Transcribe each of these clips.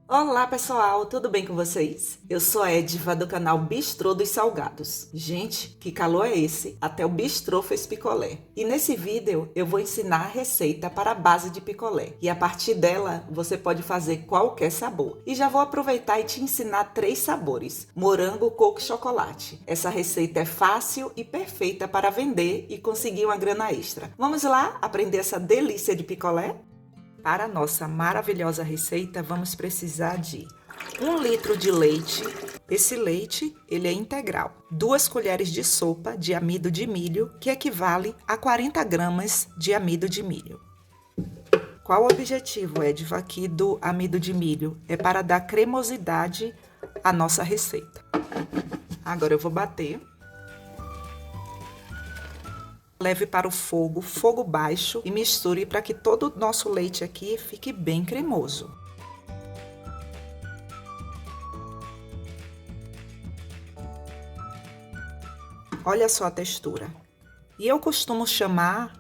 Olá pessoal, tudo bem com vocês? Eu sou a Ediva do canal Bistrô dos Salgados. Gente, que calor é esse? Até o bistrô fez picolé. E nesse vídeo eu vou ensinar a receita para a base de picolé. E a partir dela você pode fazer qualquer sabor. E já vou aproveitar e te ensinar 3 sabores: morango, coco e chocolate. Essa receita é fácil e perfeita para vender e conseguir uma grana extra. Vamos lá aprender essa delícia de picolé? Para a nossa maravilhosa receita, vamos precisar de 1 litro de leite. Esse leite, ele é integral. 2 colheres de sopa de amido de milho, que equivale a 40 gramas de amido de milho. Qual o objetivo, Edva, aqui do amido de milho? É para dar cremosidade à nossa receita. Agora eu vou bater. Leve para o fogo, fogo baixo, e misture para que todo o nosso leite aqui fique bem cremoso. Olha só a textura. E eu costumo chamar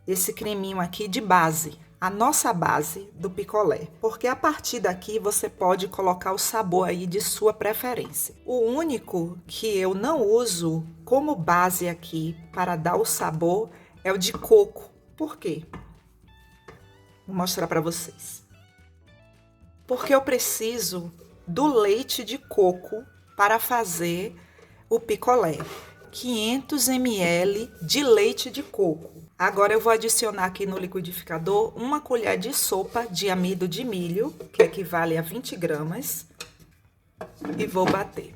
esse creminho aqui de base, a nossa base do picolé, porque a partir daqui você pode colocar o sabor aí de sua preferência. O único que eu não uso como base aqui para dar o sabor é o de coco. Por quê? Vou mostrar para vocês. Porque eu preciso do leite de coco para fazer o picolé. 500 ml de leite de coco. Agora eu vou adicionar aqui no liquidificador 1 colher de sopa de amido de milho, que equivale a 20 gramas, e vou bater.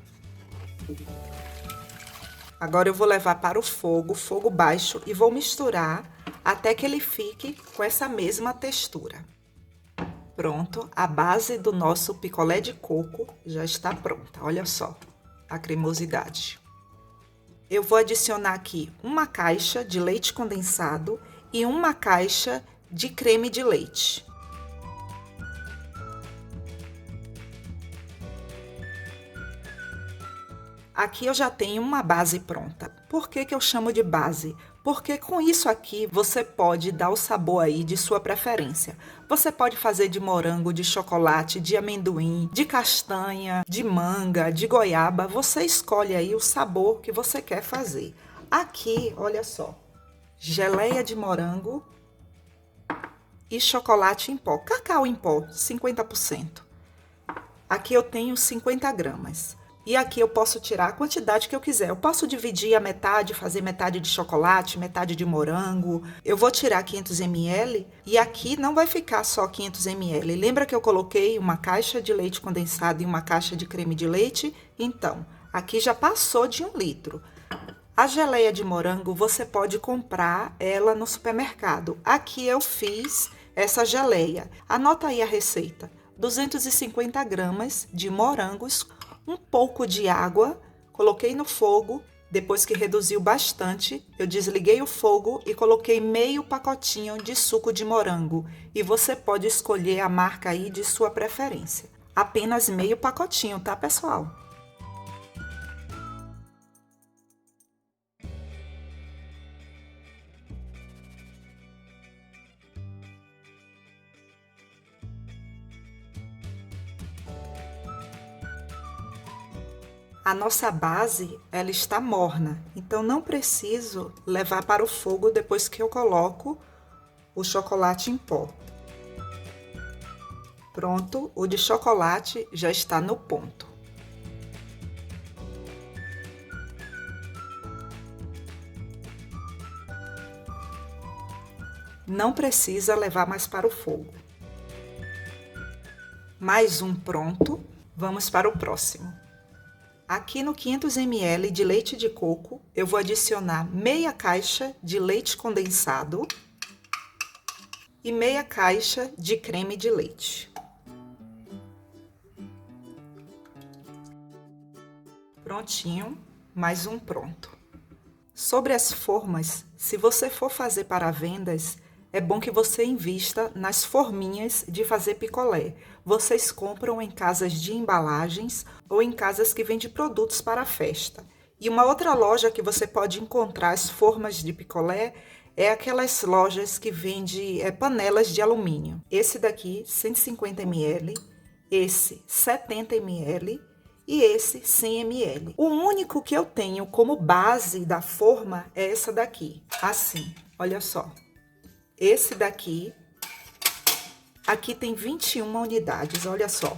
Agora eu vou levar para o fogo, fogo baixo, e vou misturar até que ele fique com essa mesma textura. Pronto, a base do nosso picolé de coco já está pronta. Olha só a cremosidade. Eu vou adicionar aqui 1 caixa de leite condensado e 1 caixa de creme de leite. Aqui eu já tenho uma base pronta. Por que que eu chamo de base? Porque com isso aqui você pode dar o sabor aí de sua preferência. Você pode fazer de morango, de chocolate, de amendoim, de castanha, de manga, de goiaba. Você escolhe aí o sabor que você quer fazer. Aqui, olha só, geleia de morango e chocolate em pó. Cacau em pó, 50%. Aqui eu tenho 50 gramas. E aqui eu posso tirar a quantidade que eu quiser. Eu posso dividir a metade, fazer metade de chocolate, metade de morango. Eu vou tirar 500 ml e aqui não vai ficar só 500 ml. Lembra que eu coloquei 1 caixa de leite condensado e 1 caixa de creme de leite? Então, aqui já passou de 1 litro. A geleia de morango você pode comprar ela no supermercado. Aqui eu fiz essa geleia. Anota aí a receita. 250 gramas de morangos, um pouco de água, coloquei no fogo. Depois que reduziu bastante, eu desliguei o fogo e coloquei meio pacotinho de suco de morango. E você pode escolher a marca aí de sua preferência. Apenas meio pacotinho, tá, pessoal? A nossa base, ela está morna, então não preciso levar para o fogo depois que eu coloco o chocolate em pó. Pronto, o de chocolate já está no ponto. Não precisa levar mais para o fogo. Mais um pronto, vamos para o próximo. Aqui no 500 ml de leite de coco, eu vou adicionar meia caixa de leite condensado e meia caixa de creme de leite. Prontinho, mais um pronto. Sobre as formas, se você for fazer para vendas, é bom que você invista nas forminhas de fazer picolé. Vocês compram em casas de embalagens ou em casas que vendem produtos para festa. E uma outra loja que você pode encontrar as formas de picolé é aquelas lojas que vendem panelas de alumínio. Esse daqui, 150 ml, esse 70 ml e esse 100 ml. O único que eu tenho como base da forma é essa daqui, assim, olha só. Esse daqui, aqui tem 21 unidades, olha só.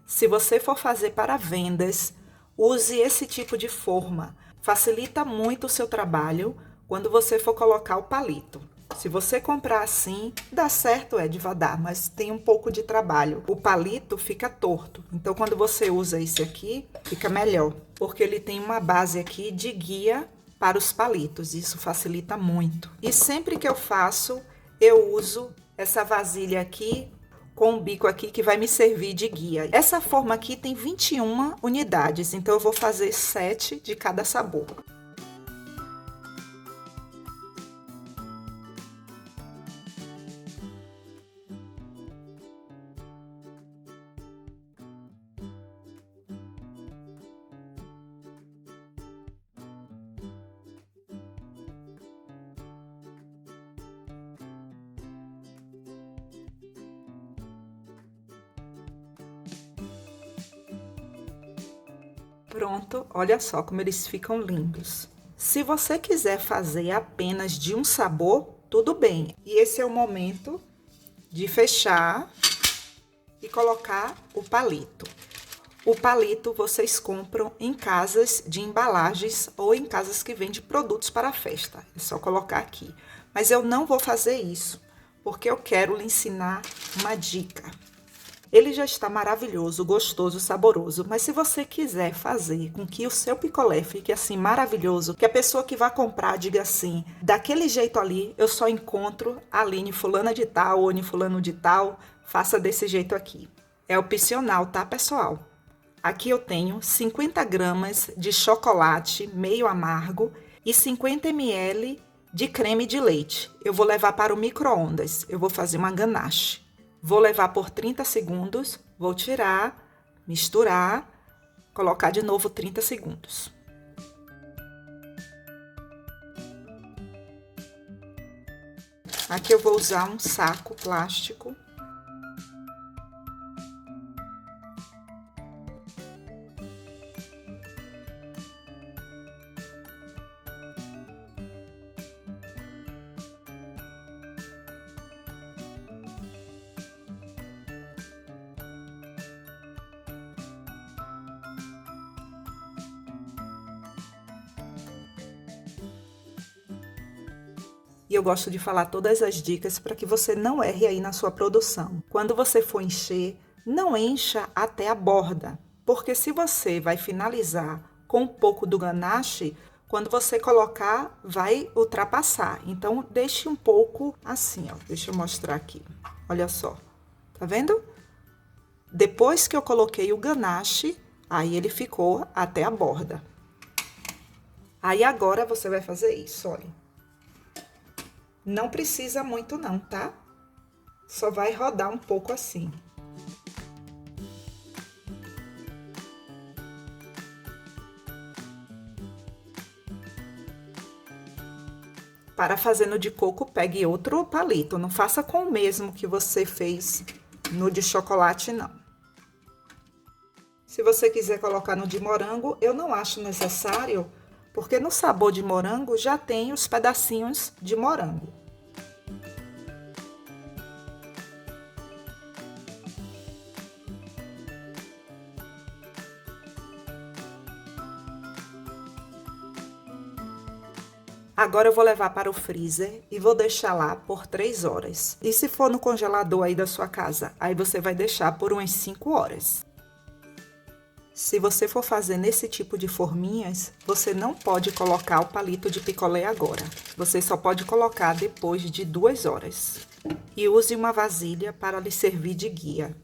Se você for fazer para vendas, use esse tipo de forma. Facilita muito o seu trabalho quando você for colocar o palito. Se você comprar assim, dá certo, vai dar, mas tem um pouco de trabalho. O palito fica torto, então quando você usa esse aqui, fica melhor, porque ele tem uma base aqui de guia para os palitos, isso facilita muito. E sempre que eu faço, eu uso essa vasilha aqui com um bico aqui que vai me servir de guia. Essa forma aqui tem 21 unidades, então eu vou fazer 7 de cada sabor. Pronto, olha só como eles ficam lindos. Se você quiser fazer apenas de um sabor, tudo bem. E esse é o momento de fechar e colocar o palito. O palito vocês compram em casas de embalagens ou em casas que vendem produtos para a festa. É só colocar aqui. Mas eu não vou fazer isso, porque eu quero lhe ensinar uma dica. Ele já está maravilhoso, gostoso, saboroso, mas se você quiser fazer com que o seu picolé fique assim maravilhoso, que a pessoa que vai comprar diga assim, daquele jeito ali, eu só encontro a Aline fulana de tal ou Aline fulano de tal, faça desse jeito aqui. É opcional, tá, pessoal? Aqui eu tenho 50 gramas de chocolate meio amargo e 50 ml de creme de leite. Eu vou levar para o micro-ondas, eu vou fazer uma ganache. Vou levar por 30 segundos, vou tirar, misturar, colocar de novo 30 segundos. Aqui eu vou usar um saco plástico. E eu gosto de falar todas as dicas para que você não erre aí na sua produção. Quando você for encher, não encha até a borda, porque se você vai finalizar com um pouco do ganache, quando você colocar, vai ultrapassar. Então, deixe um pouco assim, ó. Deixa eu mostrar aqui. Olha só. Tá vendo? Depois que eu coloquei o ganache, aí ele ficou até a borda. Aí agora você vai fazer isso, olha. Não precisa muito não, tá? Só vai rodar um pouco assim. Para fazer no de coco, pegue outro palito. Não faça com o mesmo que você fez no de chocolate, não. Se você quiser colocar no de morango, eu não acho necessário, porque no sabor de morango já tem os pedacinhos de morango. Agora eu vou levar para o freezer e vou deixar lá por 3 horas. E se for no congelador aí da sua casa, aí você vai deixar por umas 5 horas. Se você for fazer nesse tipo de forminhas, você não pode colocar o palito de picolé agora. Você só pode colocar depois de 2 horas. E use uma vasilha para lhe servir de guia.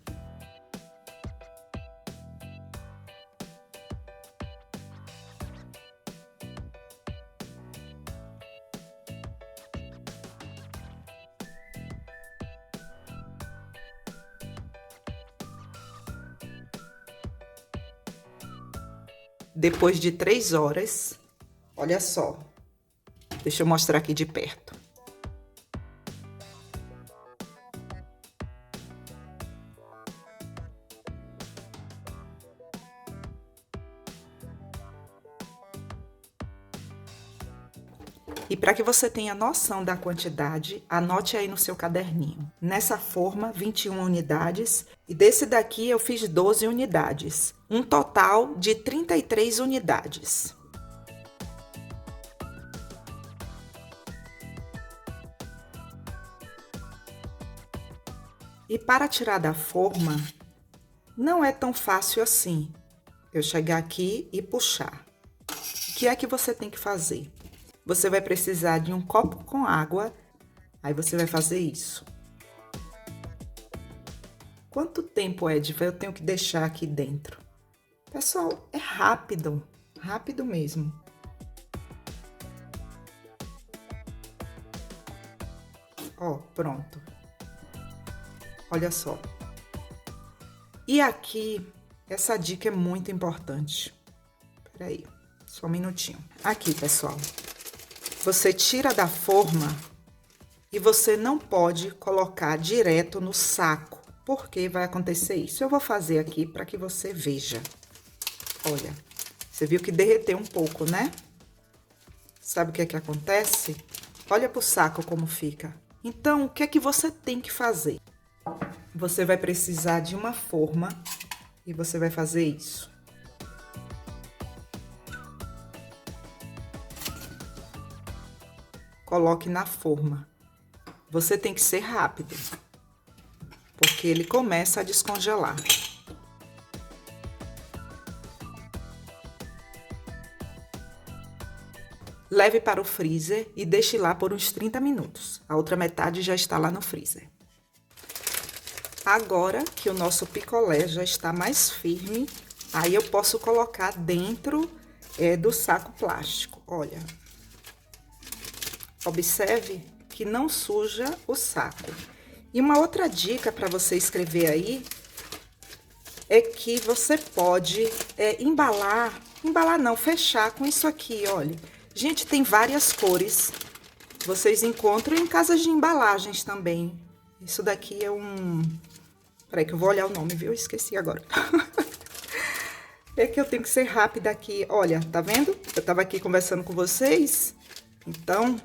Depois de 3 horas, olha só. Deixa eu mostrar aqui de perto. E para que você tenha noção da quantidade, anote aí no seu caderninho. Nessa forma, 21 unidades. E desse daqui eu fiz 12 unidades. Um total de 33 unidades. E para tirar da forma, não é tão fácil assim. Eu chegar aqui e puxar. O que é que você tem que fazer? Você vai precisar de um copo com água, aí você vai fazer isso. Quanto tempo, Ed, eu tenho que deixar aqui dentro? Pessoal, é rápido, rápido mesmo. Ó, pronto. Olha só. E aqui, essa dica é muito importante. Peraí, só um minutinho. Aqui, pessoal. Você tira da forma e você não pode colocar direto no saco. Por que vai acontecer isso? Eu vou fazer aqui para que você veja. Olha, você viu que derreteu um pouco, né? Sabe o que é que acontece? Olha pro saco como fica. Então, o que é que você tem que fazer? Você vai precisar de uma forma e você vai fazer isso. Coloque na forma. Você tem que ser rápido, porque ele começa a descongelar. Leve para o freezer e deixe lá por uns 30 minutos. A outra metade já está lá no freezer. Agora que o nosso picolé já está mais firme, aí eu posso colocar dentro do saco plástico. Olha, observe que não suja o saco. E uma outra dica para você escrever aí é que você pode fechar com isso aqui, olha. Gente, tem várias cores. Vocês encontram em casas de embalagens também. Isso daqui é um... Peraí que eu vou olhar o nome, viu? Esqueci agora. É que eu tenho que ser rápida aqui. Olha, tá vendo? Eu tava aqui conversando com vocês. Então,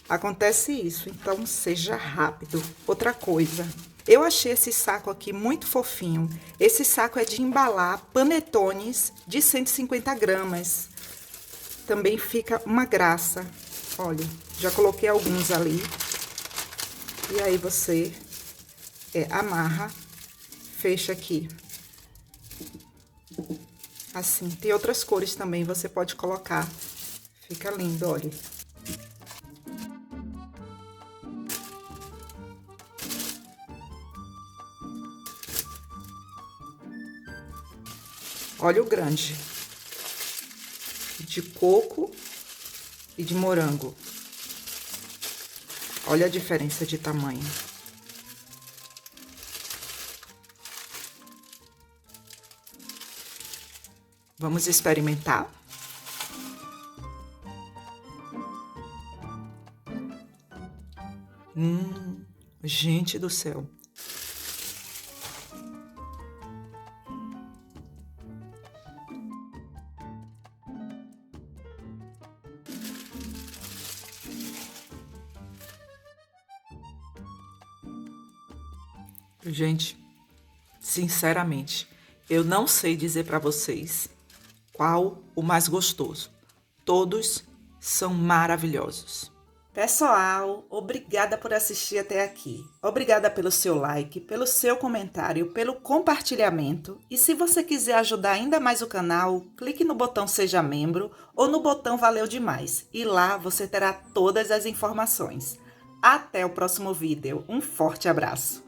acontece isso. Então, seja rápido. Outra coisa. Eu achei esse saco aqui muito fofinho. Esse saco é de embalar panetones de 150 gramas. Também fica uma graça. Olha, já coloquei alguns ali. E aí você amarra, fecha aqui. Assim, tem outras cores também, você pode colocar. Fica lindo, olha. Olha o grande. De coco e de morango. Olha a diferença de tamanho. Vamos experimentar? Gente do céu. Gente, sinceramente, eu não sei dizer para vocês qual o mais gostoso. Todos são maravilhosos. Pessoal, obrigada por assistir até aqui. Obrigada pelo seu like, pelo seu comentário, pelo compartilhamento. E se você quiser ajudar ainda mais o canal, clique no botão Seja Membro ou no botão Valeu Demais. E lá você terá todas as informações. Até o próximo vídeo. Um forte abraço!